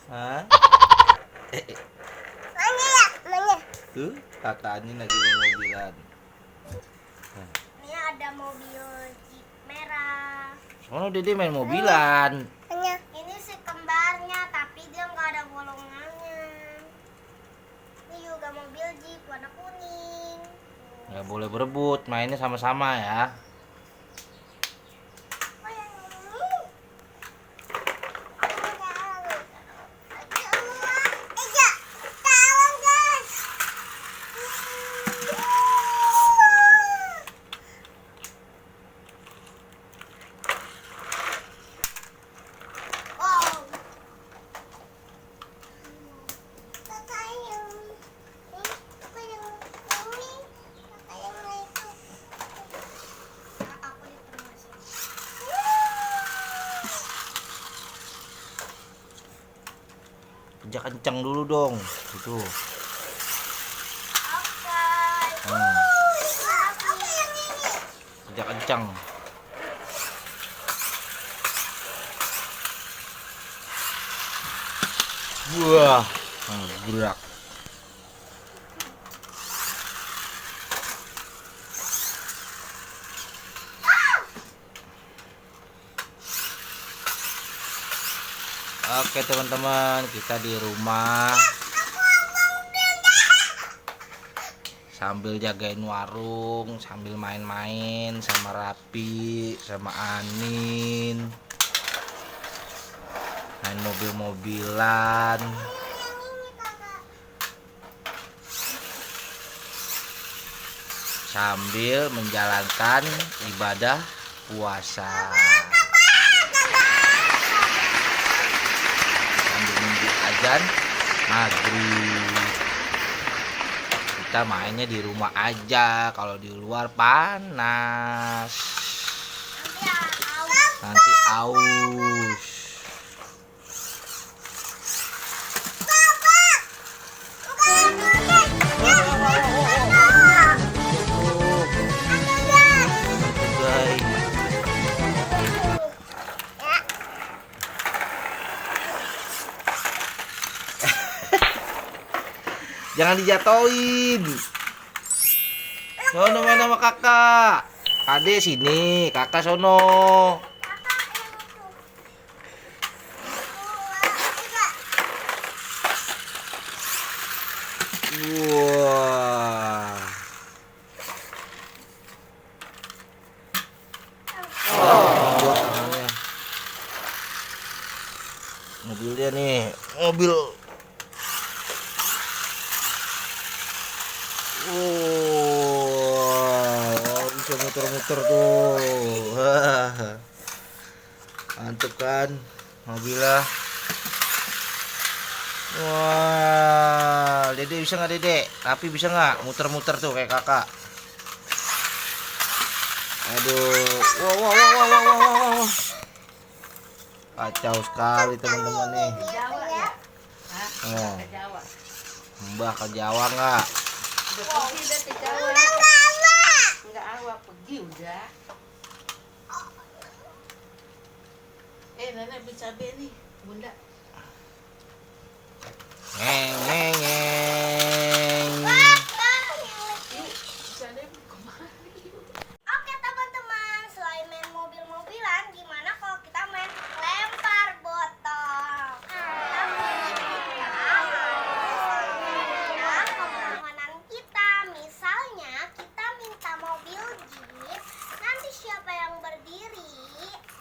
Hah? Mana ya? Mana? Tuh, kakaknya lagi main mobilan. Ini ada mobil Jeep merah. Oh, Dede main mobilan. Mana? Ini si kembarnya, tapi dia nggak ada bolongannya. Ini juga mobil Jeep warna kuning. Nggak boleh berebut, mainnya sama-sama ya. Oh, yang ini. Kerja kencang dulu dong. Itu. Kerja kencang. Wah, gerak. Oke teman-teman, kita di rumah sambil jagain warung, sambil main-main sama Rapi, sama Anin, main mobil-mobilan, sambil menjalankan ibadah puasa. Azan maghrib. Kita mainnya di rumah aja, kalau di luar panas, nanti aus. Jangan dijatoin. Sono main sama kakak. Ade sini, kakak sono. Wah. Mobilnya nih, mobil. Wow, bisa muter-muter tuh. Mantep kan mobilnya. Wah, Dede bisa nggak Dede? Tapi bisa nggak muter-muter tuh kayak kakak? Aduh, wow. Kacau sekali teman-teman nih. Oh, Mbah ke Jawa nggak? Enggak awak pergi udah. Nenek beli cabai nih, bunda. Ngeng. Oke teman-teman, selain main mobil-mobilan, gimana kalau kita main lempar botol? Permohonan kita, misalnya kita minta mobil Jeep, nanti siapa yang berdiri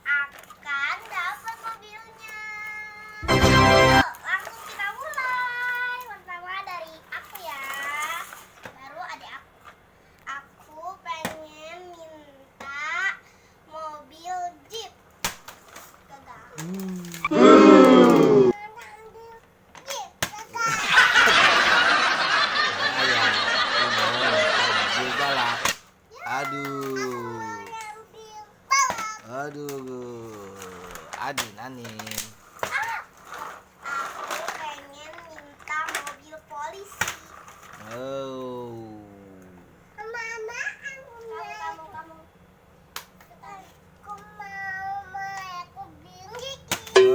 akan dapat mobilnya. Yuk, langsung kita mulai. Pertama dari aku ya, baru adik aku. Aku pengen minta mobil Jeep. Gagal. Jeep, gagal. Mobil balap. Aduh, Nanin. Aku pengen minta mobil polisi. Oh. Mama, kamu. Aku mau aku bingung.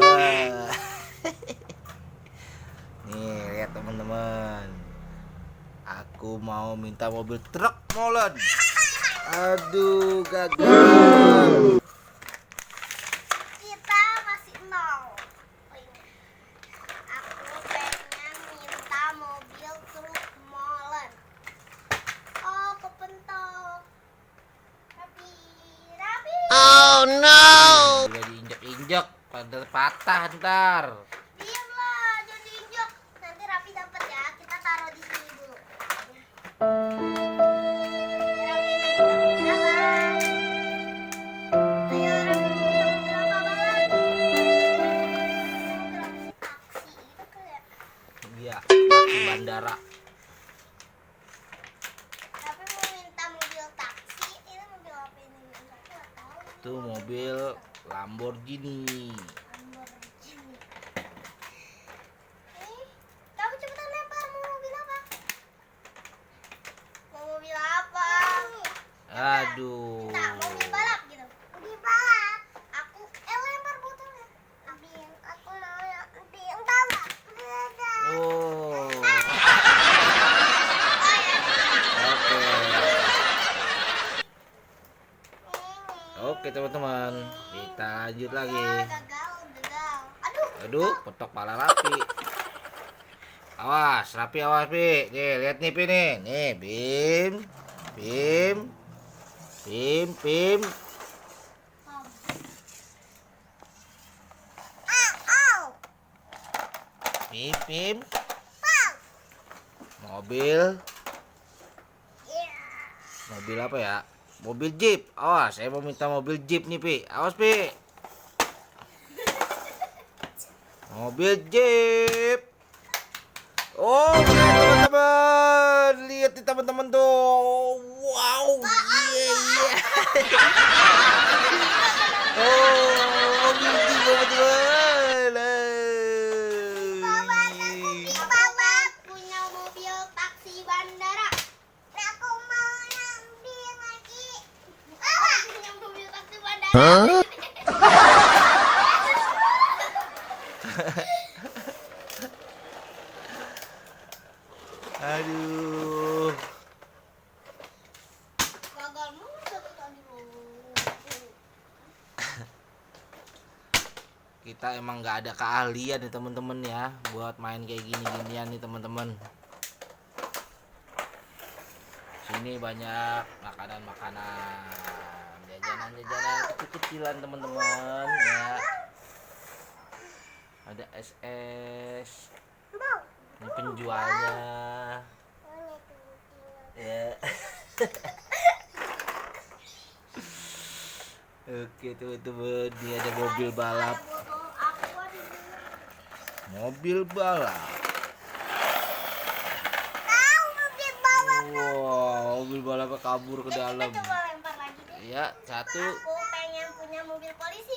Wah. teman-teman. Aku mau minta mobil truk molen. Aduh, gagal. Kita masih nol. Oh, ini. Aku pengen minta mobil truk molen. Oh, kepentok. Rapi. Udah diinjek-injek, pada patah ntar. Diamlah, jangan diinjak. Nanti Rapi dapat ya. Kita taruh di sini dulu. Rapi berapa? Ayo Rapi berapa balap? Taksi itu kayak. Iya, di bandara. Rapi mau minta mobil taksi. Ini mobil apa ini? Aku nggak tahu. Itu mobil Lamborghini. Lamborghini. Kamu cepetan lempar. Mau mobil apa? Mau mobil apa? Aduh. Nah, mobil balap gitu. Mobil balap. Aku lempar botolnya. Ambil. Aku mau yang balap. Oh. Oke teman-teman, kita lanjut lagi. Gagal. Aduh. Aduh, petok pala Rapi. Awas, Rapi awas Pi. Nih, lihat nih Pi nih. Nih, Bim. Bim. Bim, Bim. Bim, Bim. Mobil. Mobil apa ya? Mobil Jeep. Awas, saya mau minta mobil Jeep nih, Pi. Awas, Pi. Mobil Jeep. Oh, lihat teman-teman. Lihat nih teman-teman tuh. Wow, iya iya. Oh, mobil Jeep teman-teman. Bapak punya mobil taksi bandara. Aku mau ambil lagi. Bapak punya mobil taksi bandara. Aduh. Gagal mulu dari tadi lu. Kita emang nggak ada keahlian nih teman-teman ya buat main kayak gini-ginian nih teman-teman. Sini banyak makanan-makanan, jajanan-jajanan kecil-kecilan teman-teman ya. Ada es-es. Ini penjualnya. Ya. Oke teman-teman, ini ada mobil balap. Botol aqua di sini. Mobil balap. Tahu mobil balap. Wow, mobil balapnya kabur ke dalam. Kita coba lempar lagi deh. Ya, satu. Aku pengen punya mobil polisi.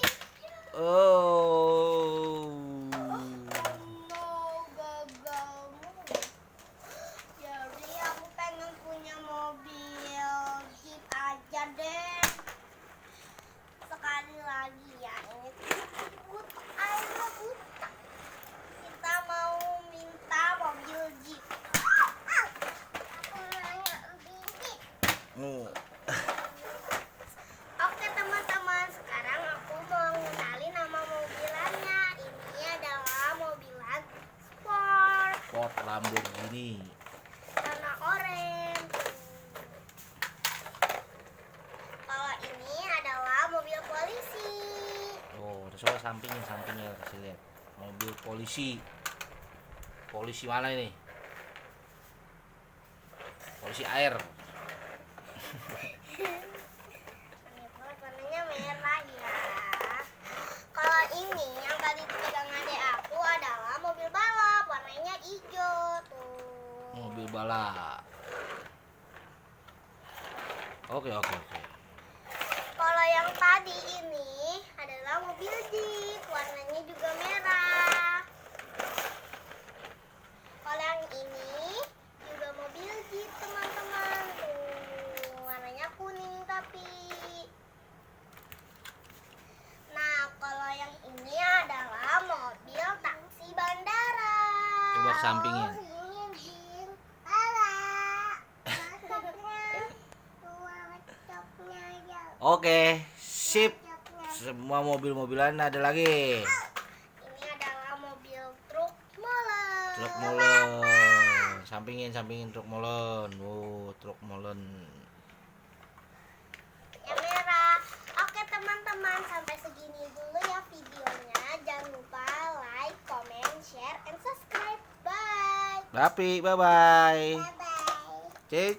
Oh. No, gagal mulu. Jadi aku pengen punya mobil Jeep aja deh. Sekali lagi ya, ini buta. Kita mau minta mobil Jeep. Aku nanya Jeep. Oh. Oke teman-teman, sekarang aku mau ngenalin nama mobilannya. Ini adalah mobilan sport Ford Lamborghini. warna oranye. Kalau ini adalah mobil polisi. Oh, soal sampingnya kasih lihat. Mobil polisi. Polisi mana ini? Polisi air. Warnanya merah ya. Kalau ini yang tadi pegang adek aku adalah mobil balap, warnanya hijau tuh. Mobil balap. Oke. Kalau yang tadi ini adalah mobil Jeep, warnanya juga merah. Kalau yang ini juga mobil Jeep teman-teman, tuh warnanya kuning tapi. Nah kalau yang ini adalah mobil taksi bandara. Coba ke sampingnya. Oke, sip. Semua mobil-mobilan ada lagi. Ini adalah mobil truk molen. Truk molen. Sampingin truk molen. Truk molen. Yang merah. Oke teman-teman, sampai segini dulu ya videonya. Jangan lupa like, comment, share, and subscribe. Bye. Rapi, bye-bye. Bye-bye. Cik.